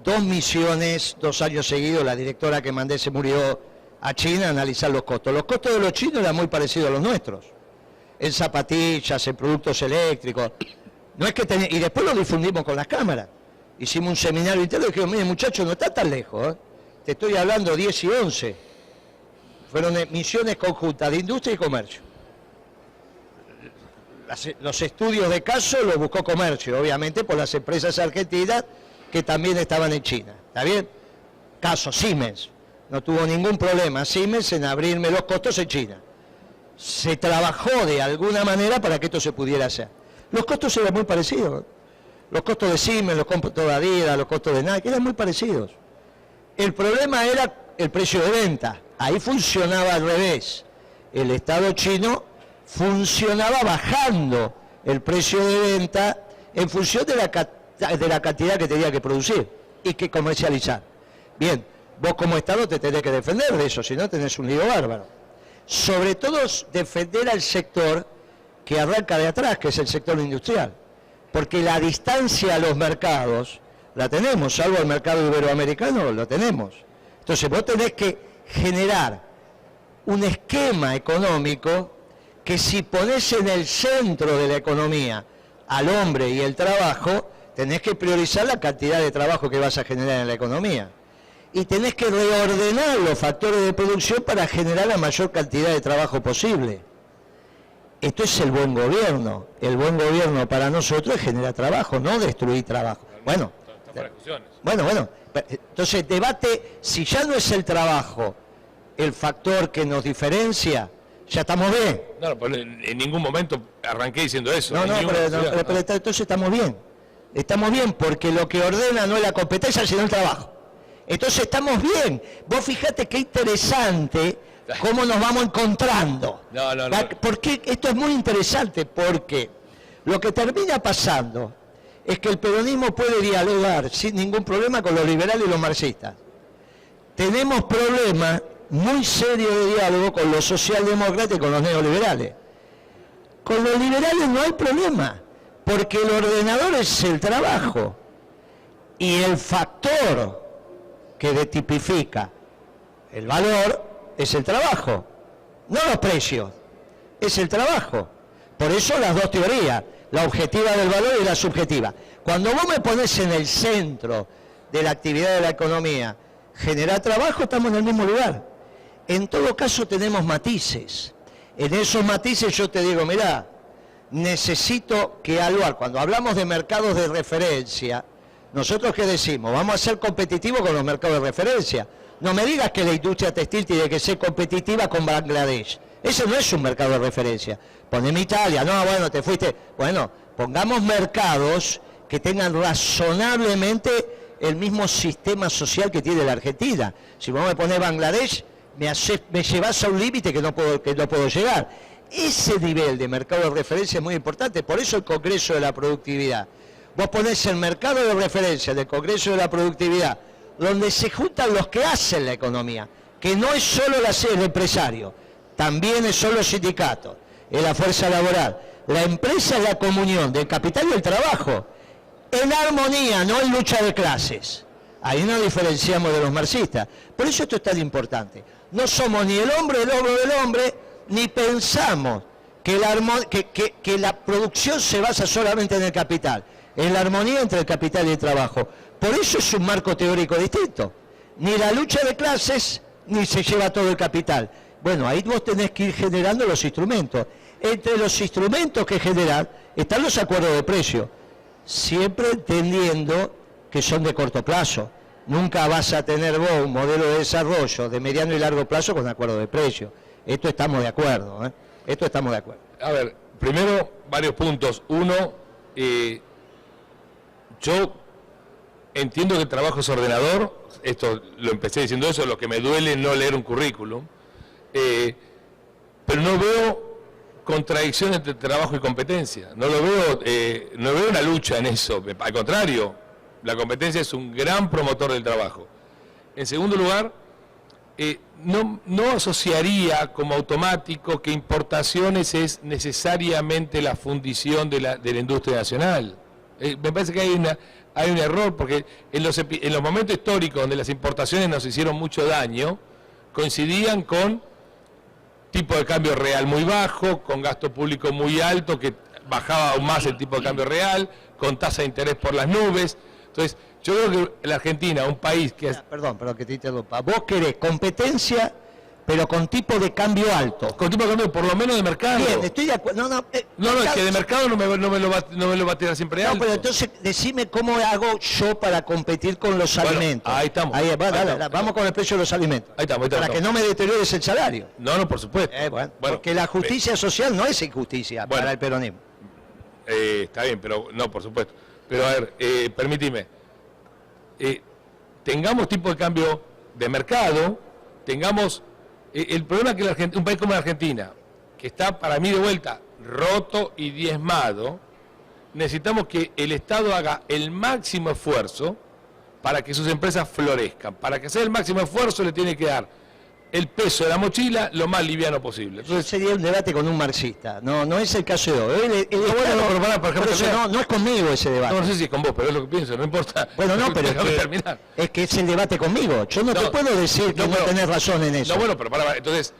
2 misiones, 2 años seguidos, la directora que mandé se murió a China a analizar los costos. Los costos de los chinos eran muy parecidos a los nuestros. En zapatillas, en productos eléctricos. No es que y después lo difundimos con las cámaras. Hicimos un seminario interno y dijimos, mire muchachos, no está tan lejos. Te estoy hablando 10 y 11. Fueron misiones conjuntas de industria y comercio. Los estudios de caso los buscó comercio, obviamente, por las empresas argentinas que también estaban en China. ¿Está bien? Caso Siemens. No tuvo ningún problema Siemens en abrirme los costos en China. Se trabajó de alguna manera para que esto se pudiera hacer. Los costos eran muy parecidos. Los costos de Siemens, los costos de Adidas, los costos de Nike, eran muy parecidos. El problema era el precio de venta. Ahí funcionaba al revés. El Estado chino funcionaba bajando el precio de venta en función de la cantidad que tenía que producir y que comercializar. Bien, vos como Estado te tenés que defender de eso, si no tenés un lío bárbaro. Sobre todo defender al sector que arranca de atrás, que es el sector industrial. Porque la distancia a los mercados la tenemos, salvo el mercado iberoamericano, lo tenemos. Entonces vos tenés que generar un esquema económico que si ponés en el centro de la economía al hombre y el trabajo, tenés que priorizar la cantidad de trabajo que vas a generar en la economía. Y tenés que reordenar los factores de producción para generar la mayor cantidad de trabajo posible. Esto es el buen gobierno. El buen gobierno para nosotros es generar trabajo, no destruir trabajo. Bueno, entonces debate, si ya no es el trabajo el factor que nos diferencia, ya estamos bien. No, pero en ningún momento arranqué diciendo eso. Pero entonces estamos bien. Estamos bien porque lo que ordena no es la competencia, sino el trabajo. Entonces estamos bien. Vos fijate qué interesante cómo nos vamos encontrando. Porque esto es muy interesante, porque lo que termina pasando es que el peronismo puede dialogar sin ningún problema con los liberales y los marxistas. Tenemos problemas muy serios de diálogo con los socialdemócratas y con los neoliberales. Con los liberales no hay problema, porque el ordenador es el trabajo y el factor que tipifica el valor es el trabajo, no los precios, es el trabajo. Por eso las dos teorías, la objetiva del valor y la subjetiva. Cuando vos me pones en el centro de la actividad de la economía, generar trabajo, estamos en el mismo lugar. En todo caso tenemos matices. En esos matices yo te digo, mirá, necesito que evaluar. Cuando hablamos de mercados de referencia, nosotros ¿qué decimos? Vamos a ser competitivos con los mercados de referencia. No me digas que la industria textil tiene que ser competitiva con Bangladesh. Ese no es un mercado de referencia. Poneme Italia, no, bueno, te fuiste. Bueno, pongamos mercados que tengan razonablemente el mismo sistema social que tiene la Argentina. Si vos me ponés Bangladesh, me llevas a un límite que no puedo llegar. Ese nivel de mercado de referencia es muy importante, por eso el Congreso de la Productividad. Vos ponés el mercado de referencia del Congreso de la Productividad, donde se juntan los que hacen la economía, que no es solo el empresario, también es solo el sindicato, es la fuerza laboral. La empresa es la comunión del capital y el trabajo, en armonía, no en lucha de clases. Ahí nos diferenciamos de los marxistas. Por eso esto es tan importante. No somos ni el hombre del hombre, ni pensamos que la producción se basa solamente en el capital, en la armonía entre el capital y el trabajo. Por eso es un marco teórico distinto. Ni la lucha de clases, ni se lleva todo el capital. Bueno, ahí vos tenés que ir generando los instrumentos. Entre los instrumentos que generar están los acuerdos de precio, siempre entendiendo que son de corto plazo. Nunca vas a tener vos un modelo de desarrollo de mediano y largo plazo con acuerdo de precio. Esto estamos de acuerdo, ¿eh? Esto estamos de acuerdo. A ver, primero, varios puntos. Uno, yo entiendo que el trabajo es ordenador, esto lo empecé diciendo eso, lo que me duele es no leer un currículum, pero no veo contradicción entre trabajo y competencia, no veo una lucha en eso, al contrario, la competencia es un gran promotor del trabajo. En segundo lugar, no asociaría como automático que importaciones es necesariamente la fundición de la industria nacional. Me parece que hay un error, porque en los momentos históricos donde las importaciones nos hicieron mucho daño, coincidían con tipo de cambio real muy bajo, con gasto público muy alto, que bajaba aún más el tipo de cambio real, con tasa de interés por las nubes. Entonces, yo creo que la Argentina, un país que es... Perdón que te interrumpa. Vos querés competencia, pero con tipo de cambio alto. Con tipo de cambio, por lo menos de mercado. Bien, estoy de acuerdo. No, es que de mercado no me lo va a tirar siempre alto. No, pero entonces decime cómo hago yo para competir con los alimentos. Ahí estamos. Vamos con el precio de los alimentos. Ahí estamos. Para que no me deteriores el salario. No, por supuesto. Bueno, porque la justicia social no es injusticia para el peronismo. Está bien, pero no, por supuesto. Pero a ver, permíteme. Tengamos tipo de cambio de mercado, tengamos... el problema es que un país como la Argentina, que está para mí de vuelta roto y diezmado, necesitamos que el Estado haga el máximo esfuerzo para que sus empresas florezcan. Para que sea el máximo esfuerzo le tiene que dar el peso de la mochila lo más liviano posible. Entonces, sería un debate con un marxista, no es el caso de hoy. No es conmigo ese debate. No sé si es con vos, pero es lo que pienso, no importa. Bueno, no, pero es que es el debate conmigo. Yo no te puedo decir que no tenés razón en eso. No, bueno, pero entonces,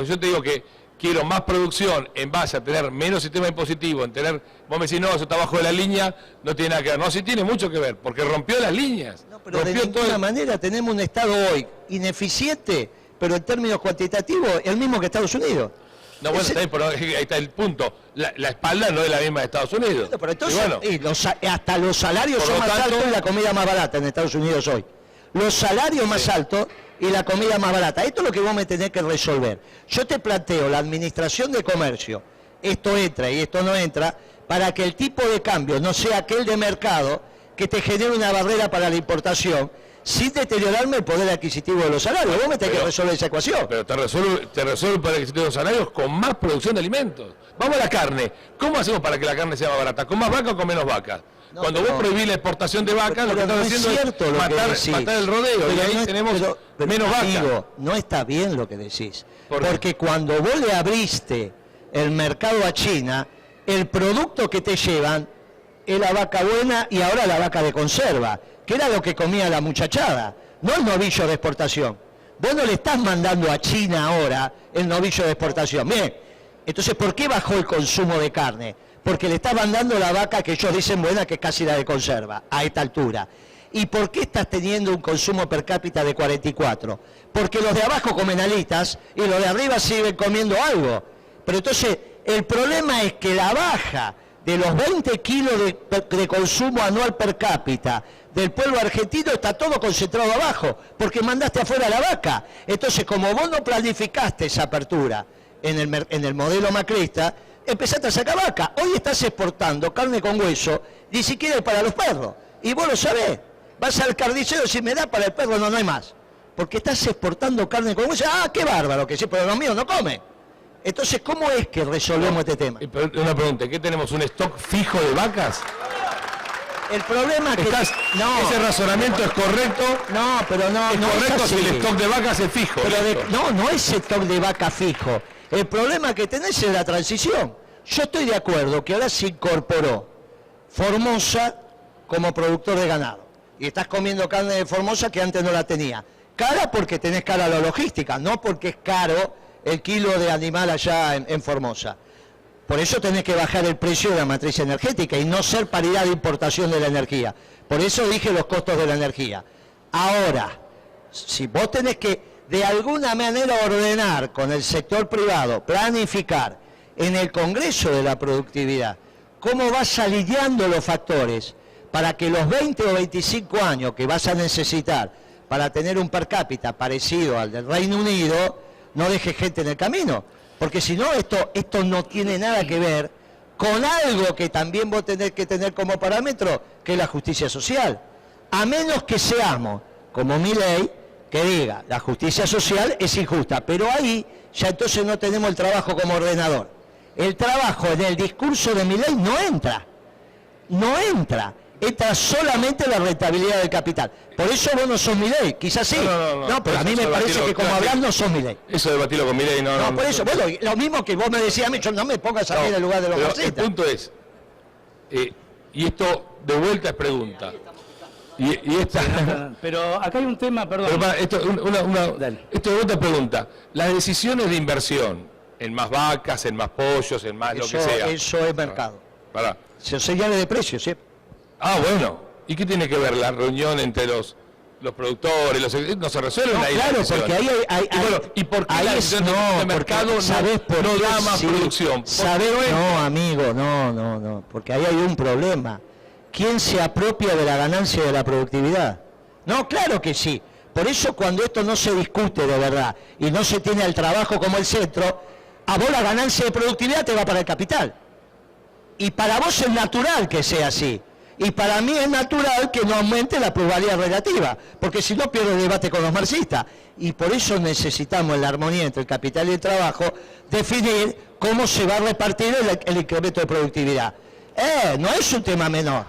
yo te digo que quiero más producción en base a tener menos sistema impositivo, vos me decís, no, eso está abajo de la línea, no tiene nada que ver. No, sí tiene mucho que ver, porque rompió las líneas. No, pero de ninguna manera tenemos un Estado hoy ineficiente, pero en términos cuantitativos, el mismo que Estados Unidos. No, bueno, está bien, pero ahí está el punto. La espalda no es la misma de Estados Unidos. Pero entonces, hasta los salarios son más altos y la comida más barata en Estados Unidos hoy. Los salarios más altos y la comida más barata. Esto es lo que vos me tenés que resolver. Yo te planteo la administración de comercio, esto entra y esto no entra, para que el tipo de cambio no sea aquel de mercado que te genere una barrera para la importación, sin deteriorarme el poder adquisitivo de los salarios. Vos me tenés que resolver esa ecuación. Pero te resuelve el poder adquisitivo de los salarios con más producción de alimentos. Vamos a la carne. ¿Cómo hacemos para que la carne sea más barata? ¿Con más vaca o con menos vacas? No, cuando vos prohibís la exportación de vacas, lo que estás haciendo es matar el rodeo. Y ahí tenemos menos vacas. No está bien lo que decís. Porque cuando vos le abriste el mercado a China, el producto que te llevan es la vaca buena y ahora la vaca de conserva, que era lo que comía la muchachada, no el novillo de exportación. Vos no le estás mandando a China ahora el novillo de exportación. Bien, Entonces, ¿por qué bajó el consumo de carne? Porque le estaban dando la vaca que ellos dicen buena, que es casi la de conserva, a esta altura. ¿Y por qué estás teniendo un consumo per cápita de 44? Porque los de abajo comen alitas y los de arriba siguen comiendo algo. Pero entonces, el problema es que la baja de los 20 kilos de consumo anual per cápita del pueblo argentino está todo concentrado abajo, porque mandaste afuera la vaca. Entonces, como vos no planificaste esa apertura en el modelo macrista, empezaste a sacar vaca. Hoy estás exportando carne con hueso, ni siquiera para los perros. Y vos lo sabés. Vas al carnicero y si me da para el perro, no hay más. Porque estás exportando carne con hueso. ¡Ah, qué bárbaro! Que sí, pero los míos no comen. Entonces, ¿cómo es que resolvemos este tema? Una pregunta, ¿qué tenemos? ¿Un stock fijo de vacas? El problema es que... ¿Ese razonamiento es correcto? No, pero no es correcto es si así. el stock de vacas es fijo. Pero no es stock de vaca fijo. El problema que tenés es la transición. Yo estoy de acuerdo que ahora se incorporó Formosa como productor de ganado. Y estás comiendo carne de Formosa que antes no la tenía. Cara porque tenés cara a la logística, no porque es caro el kilo de animal allá en Formosa. Por eso tenés que bajar el precio de la matriz energética y no ser paridad de importación de la energía. Por eso dije los costos de la energía. Ahora, si vos tenés que de alguna manera ordenar con el sector privado, planificar en el Congreso de la Productividad, cómo vas alineando los factores para que los 20 o 25 años que vas a necesitar para tener un per cápita parecido al del Reino Unido, no dejes gente en el camino. Porque si no, esto no tiene nada que ver con algo que también vos tenés que tener como parámetro, que es la justicia social. A menos que seamos, como Milei, que diga, la justicia social es injusta, pero ahí ya entonces no tenemos el trabajo como ordenador. El trabajo en el discurso de Milei no entra, entra solamente la rentabilidad del capital. Por eso vos no sos Milei, quizás sí. No, pero a mí me parece que como hablar no sos Milei. Eso debatirlo con Milei, no. Por eso, bueno, lo mismo que vos me decías a mí, yo no me pongas a mí en el lugar de los marxistas. El punto es, y esto de vuelta es pregunta. Y esta... Pero acá hay un tema, perdón. Pero esto de vuelta es pregunta. Las decisiones de inversión, en más vacas, en más pollos, en más lo que sea. Eso es mercado. Pará. Se señales de precios, ¿sí? Ah, bueno. ¿Y qué tiene que ver la reunión entre los productores? No se resuelven ahí. Claro, las porque ahí hay ¿y por qué la decisión de mercado no da más producción? No, amigo, no. Porque ahí hay un problema. ¿Quién se apropia de la ganancia de la productividad? No, claro que sí. Por eso cuando esto no se discute de verdad y no se tiene al trabajo como el centro, a vos la ganancia de productividad te va para el capital. Y para vos es natural que sea así. Y para mí es natural que no aumente la plusvalía relativa, porque si no pierdo el debate con los marxistas. Y por eso necesitamos en la armonía entre el capital y el trabajo definir cómo se va a repartir el incremento de productividad. No es un tema menor.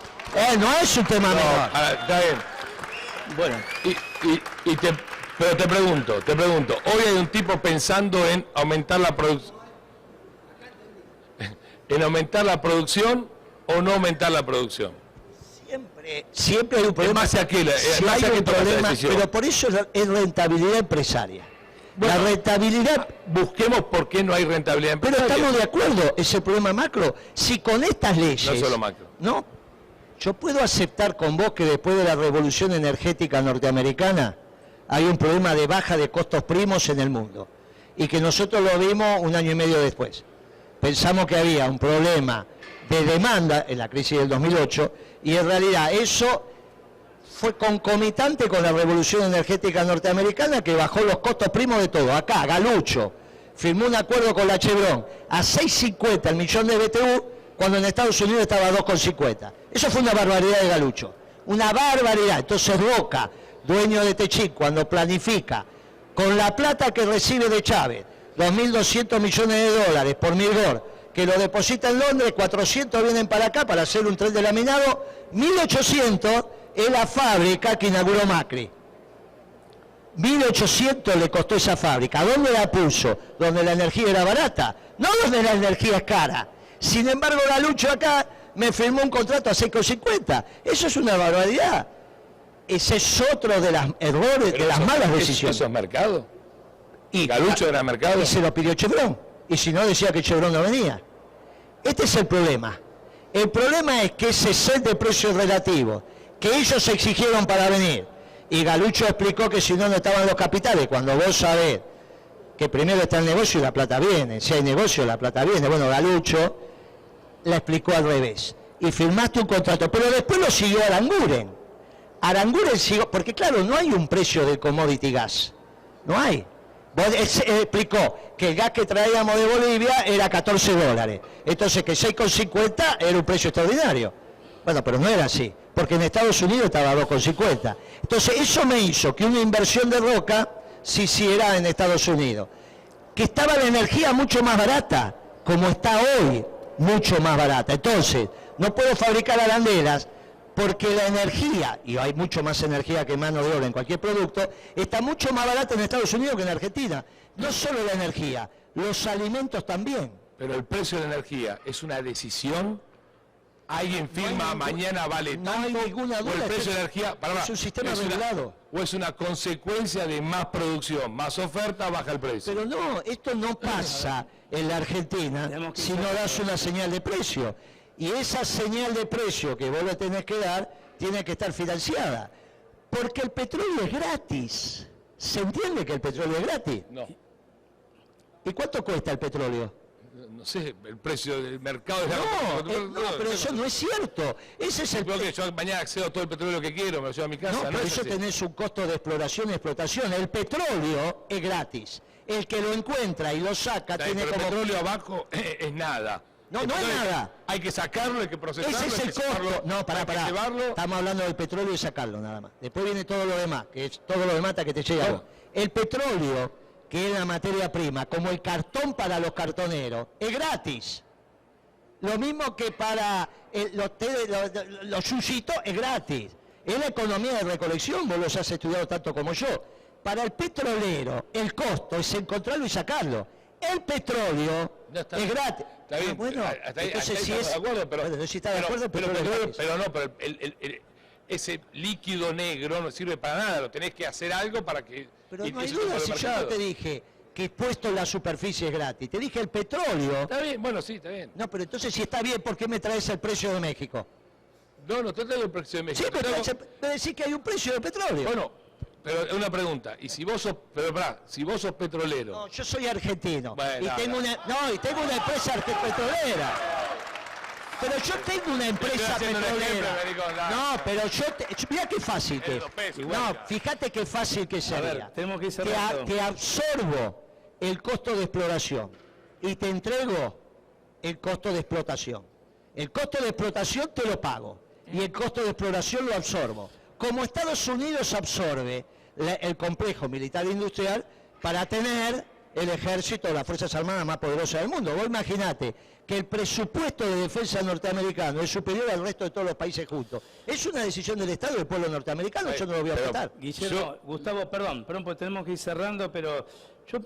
No es un tema menor. Está bien. Bueno. Pero te pregunto, hoy hay un tipo pensando en aumentar la producción. ¿En aumentar la producción o no aumentar la producción? Siempre hay un problema. ¿En base a qué? Pero por eso es rentabilidad empresaria. Bueno, la rentabilidad... Busquemos por qué no hay rentabilidad empresaria. Pero estamos de acuerdo, es el problema macro. Si con estas leyes... No solo macro. No, yo puedo aceptar con vos que después de la revolución energética norteamericana hay un problema de baja de costos primos en el mundo. Y que nosotros lo vimos un año y medio después. Pensamos que había un problema de demanda en la crisis del 2008 y en realidad eso fue concomitante con la revolución energética norteamericana que bajó los costos primos de todo. Acá, Galucho firmó un acuerdo con la Chevron a 6.50 el millón de BTU cuando en Estados Unidos estaba a 2.50. Eso fue una barbaridad de Galucho, una barbaridad. Entonces Roca, dueño de Techín, cuando planifica con la plata que recibe de Chávez, 2.200 millones de dólares por Mirgor, que lo deposita en Londres, 400 vienen para acá para hacer un tren de laminado, 1.800 es la fábrica que inauguró Macri. 1.800 le costó esa fábrica. ¿Dónde la puso? ¿Donde la energía era barata? No donde la energía es cara. Sin embargo, Galucho acá me firmó un contrato a 6.50. Eso es una barbaridad. Ese es otro de los errores, de las malas decisiones. ¿Eso es mercado? Y ¿Galucho era mercado? Y se lo pidió Chevron. Y si no, decía que Chevron no venía. Este es el problema. El problema es que ese set de precios relativos que ellos exigieron para venir, y Galucho explicó que si no, no estaban los capitales, cuando vos sabés que primero está el negocio y la plata viene, si hay negocio la plata viene. Bueno, Galucho la explicó al revés, y firmaste un contrato, pero después lo siguió Aranguren. Aranguren siguió, porque claro, no hay un precio del commodity gas, no hay. Él explicó que el gas que traíamos de Bolivia era $14, entonces que 6,50 era un precio extraordinario. Bueno, pero no era así, porque en Estados Unidos estaba a 2,50. Entonces eso me hizo que una inversión de Roca se hiciera en Estados Unidos. Que estaba la energía mucho más barata, como está hoy, mucho más barata. Entonces, no puedo fabricar arandelas porque la energía, y hay mucho más energía que mano de obra en cualquier producto, está mucho más barata en Estados Unidos que en Argentina. No solo la energía, los alimentos también. Pero el precio de la energía es una decisión. Alguien firma, mañana vale no tanto. hay ninguna duda, o el precio de la es- energía, es un sistema regulado. O es una consecuencia de más producción, más oferta, baja el precio. Pero no, esto no pasa en la Argentina si no das una señal de precio. Y esa señal de precio que vos le tenés que dar tiene que estar financiada. Porque el petróleo es gratis. ¿Se entiende que el petróleo es gratis? No, ¿Y cuánto cuesta el petróleo? no sé, el precio del mercado es No, pero eso no es cierto. Ese es el Creo que yo mañana accedo a todo el petróleo que quiero, me lo llevo a mi casa. No, pero es eso así. tenés un costo de exploración y explotación. El petróleo es gratis. El que lo encuentra y lo saca Está bien, tiene pero el como... petróleo abajo es nada. No, El no es petróleo nada. Hay que sacarlo, hay que procesarlo. Ese es hay el que sacarlo, costo. No, hay pará. que llevarlo. Estamos hablando del petróleo y sacarlo nada más. Después viene todo lo demás, que es todo lo demás hasta que te llega a vos. El petróleo, que es la materia prima, como el cartón para los cartoneros, es gratis. Lo mismo que para los yuyitos es gratis. Es la economía de recolección, vos los has estudiado tanto como yo. Para el petrolero, el costo es encontrarlo y sacarlo. El petróleo Ya está. es gratis. Está bien, bueno, hasta ahí entonces si estamos es... de acuerdo, pero, bueno, si está de acuerdo, el pero, petróleo es pero, gratis. ese líquido negro no sirve para nada, lo tenés que hacer algo para que... Pero y no hay eso duda, sobre si el yo no mercado. te dije que puesto en la superficie es gratis, te dije el petróleo. Está bien, bueno, sí, está bien. No, pero entonces si está bien, ¿por qué me traes el precio de México? No, no trata del precio de México. Sí, pero trata- me decís que hay un precio de petróleo. Bueno, pero es una pregunta, y si vos sos, pero pará, si vos sos petrolero, No, yo soy argentino Bueno, y no, tengo no. y tengo una empresa petrolera. Pero yo tengo una empresa haciendo un petrolera. ejemplo, Maricón, dale. No, pero mirá qué fácil que es. los pesos, No, igual. fíjate qué fácil que sería. ver, tenemos que ir cerrando. Te absorbo el costo de exploración y te entrego el costo de explotación. El costo de explotación te lo pago y el costo de exploración lo absorbo. Como Estados Unidos absorbe el complejo militar industrial para tener el ejército, las Fuerzas Armadas más poderosas del mundo. Vos imaginate que el presupuesto de defensa norteamericano es superior al resto de todos los países juntos. Es una decisión del Estado y del pueblo norteamericano, yo no lo voy a pero- aceptar. Guillermo, Gustavo, perdón, porque tenemos que ir cerrando, pero yo...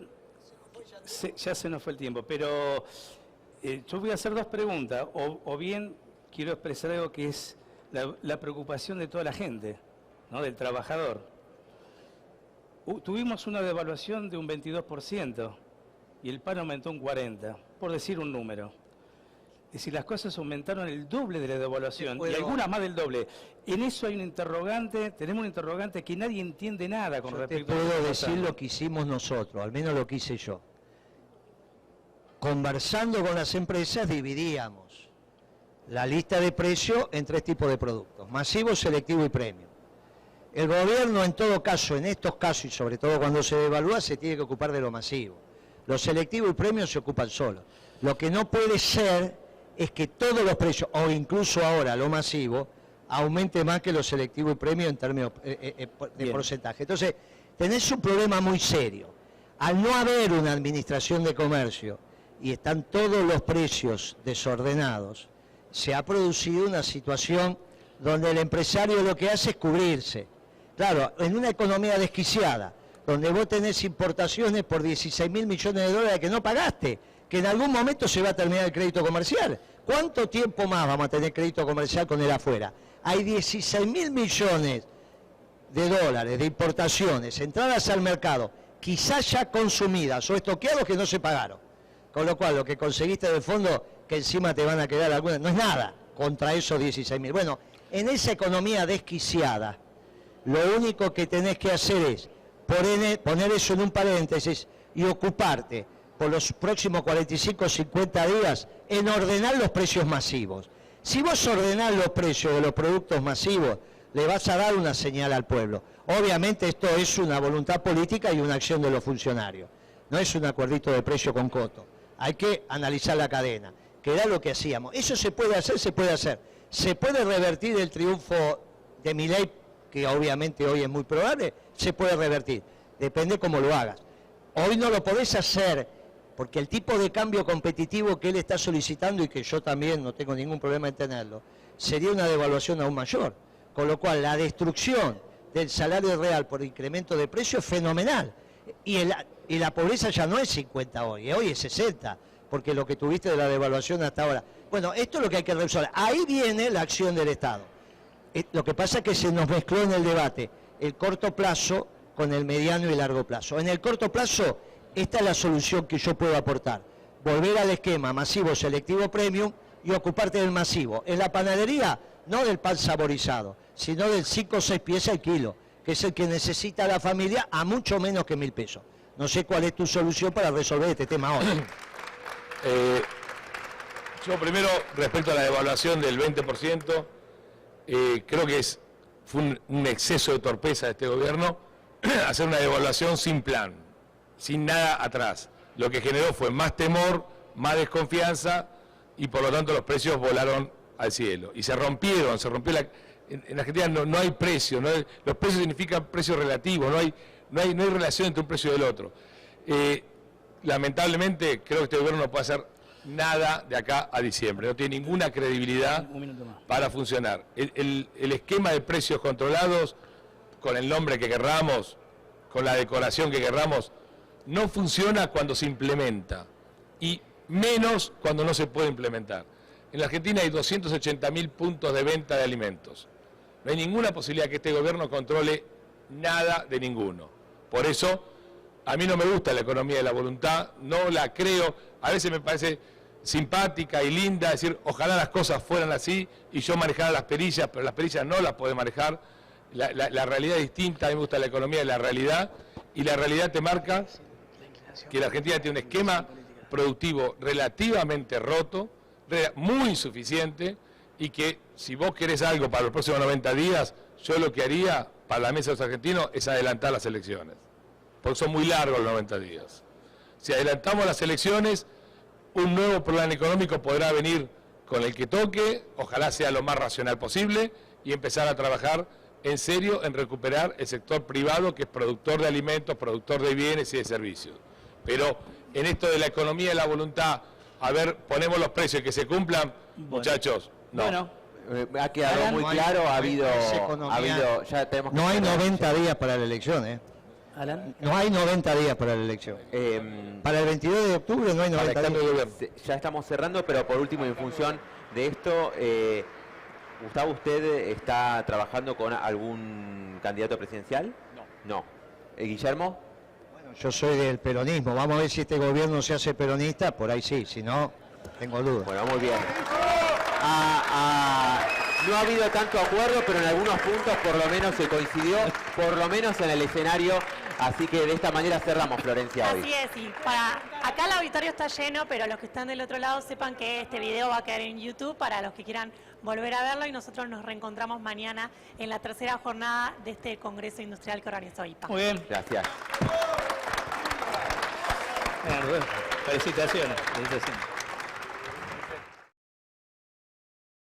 ya se nos fue el tiempo, pero yo voy a hacer dos preguntas, o bien quiero expresar algo que es la preocupación de toda la gente, ¿no? Del trabajador. Tuvimos una devaluación de un 22% y el paro aumentó un 40%, por decir un número. Es decir, las cosas aumentaron el doble de la devaluación y algunas más del doble. En eso hay un interrogante, tenemos un interrogante que nadie entiende nada con Yo te respecto a lo que puedo está decir pasando. lo que hicimos nosotros, al menos lo que hice yo. Conversando con las empresas dividíamos la lista de precios en tres tipos de productos: masivo, selectivo y premium. El gobierno en todo caso, en estos casos y sobre todo cuando se devalúa, se tiene que ocupar de lo masivo. Lo selectivo y premium se ocupan solos. Lo que no puede ser es que todos los precios, o incluso ahora lo masivo, aumente más que lo selectivo y premium en términos de Bien. porcentaje. Entonces, tenés un problema muy serio. Al no haber una administración de comercio y están todos los precios desordenados, se ha producido una situación donde el empresario lo que hace es cubrirse. Claro, en una economía desquiciada, donde vos tenés importaciones por 16.000 millones de dólares que no pagaste, que en algún momento se va a terminar el crédito comercial. ¿Cuánto tiempo más vamos a tener crédito comercial con el afuera? Hay 16.000 millones de dólares de importaciones, entradas al mercado, quizás ya consumidas o estoqueados que no se pagaron. Con lo cual, lo que conseguiste de fondo, que encima te van a quedar algunas, no es nada contra esos 16.000. Bueno, en esa economía desquiciada, lo único que tenés que hacer es poner eso en un paréntesis y ocuparte por los próximos 45 o 50 días en ordenar los precios masivos. Si vos ordenás los precios de los productos masivos, le vas a dar una señal al pueblo. Obviamente esto es una voluntad política y una acción de los funcionarios. No es un acuerdito de precio con coto. Hay que analizar la cadena, que era lo que hacíamos. Eso se puede hacer, se puede hacer. Se puede revertir el triunfo de Milei, que obviamente hoy es muy probable, se puede revertir. Depende cómo lo hagas. Hoy no lo podés hacer porque el tipo de cambio competitivo que él está solicitando y que yo también no tengo ningún problema en tenerlo, sería una devaluación aún mayor. Con lo cual la destrucción del salario real por incremento de precio es fenomenal. Y la pobreza ya no es 50 hoy, hoy es 60, porque lo que tuviste de la devaluación hasta ahora. Bueno, esto es lo que hay que resolver. Ahí viene la acción del Estado. Lo que pasa es que se nos mezcló en el debate el corto plazo con el mediano y largo plazo. En el corto plazo, esta es la solución que yo puedo aportar. Volver al esquema masivo selectivo premium y ocuparte del masivo. En la panadería, no del pan saborizado, sino del 5 o 6 piezas al kilo, que es el que necesita la familia a mucho menos que 1.000 pesos. No sé cuál es tu solución para resolver este tema hoy. Yo primero, respecto a la devaluación del 20%, creo que fue un exceso de torpeza de este gobierno hacer una devaluación sin plan, sin nada atrás. Lo que generó fue más temor, más desconfianza y por lo tanto los precios volaron al cielo. Y se rompió en Argentina no hay precio, los precios significan precio relativo, no hay relación entre un precio y el otro. Lamentablemente creo que este gobierno no puede hacer nada de acá a diciembre, no tiene ninguna credibilidad para funcionar. El esquema de precios controlados, con el nombre que querramos, con la decoración que querramos, no funciona cuando se implementa y menos cuando no se puede implementar. En la Argentina hay 280.000 puntos de venta de alimentos. No hay ninguna posibilidad que este gobierno controle nada de ninguno. Por eso, a mí no me gusta la economía de la voluntad, no la creo. A veces me parece simpática y linda decir, ojalá las cosas fueran así y yo manejara las perillas, pero las perillas no las puede manejar. La realidad es distinta, a mí me gusta la economía de la realidad y la realidad te marca que la Argentina tiene un esquema productivo relativamente roto, muy insuficiente y que si vos querés algo para los próximos 90 días, yo lo que haría para la mesa de los argentinos es adelantar las elecciones, porque son muy largos los 90 días. Si adelantamos las elecciones, un nuevo plan económico podrá venir con el que toque, ojalá sea lo más racional posible, y empezar a trabajar en serio en recuperar el sector privado que es productor de alimentos, productor de bienes y de servicios. Pero en esto de la economía de la voluntad, a ver, ponemos los precios que se cumplan, muchachos, no. Bueno, Ha quedado muy claro, ya tenemos que No hay cerrar. 90 días para la elección, ¿eh? Alan. No hay 90 días para la elección. Para el 22 de octubre no hay 90 días. Ya estamos cerrando, pero por último, en función de esto, Gustavo, ¿usted está trabajando con algún candidato presidencial? No. Guillermo. Bueno, yo soy del peronismo. Vamos a ver si este gobierno se hace peronista. Por ahí sí, si no, tengo dudas. Bueno, muy bien. No ha habido tanto acuerdo, pero en algunos puntos por lo menos se coincidió, por lo menos en el escenario. Así que de esta manera cerramos, Florencia, hoy. Así es, y acá el auditorio está lleno, pero los que están del otro lado sepan que este video va a quedar en YouTube para los que quieran volver a verlo y nosotros nos reencontramos mañana en la tercera jornada de este Congreso Industrial que organizó IPA. Muy bien. Gracias. Felicitaciones.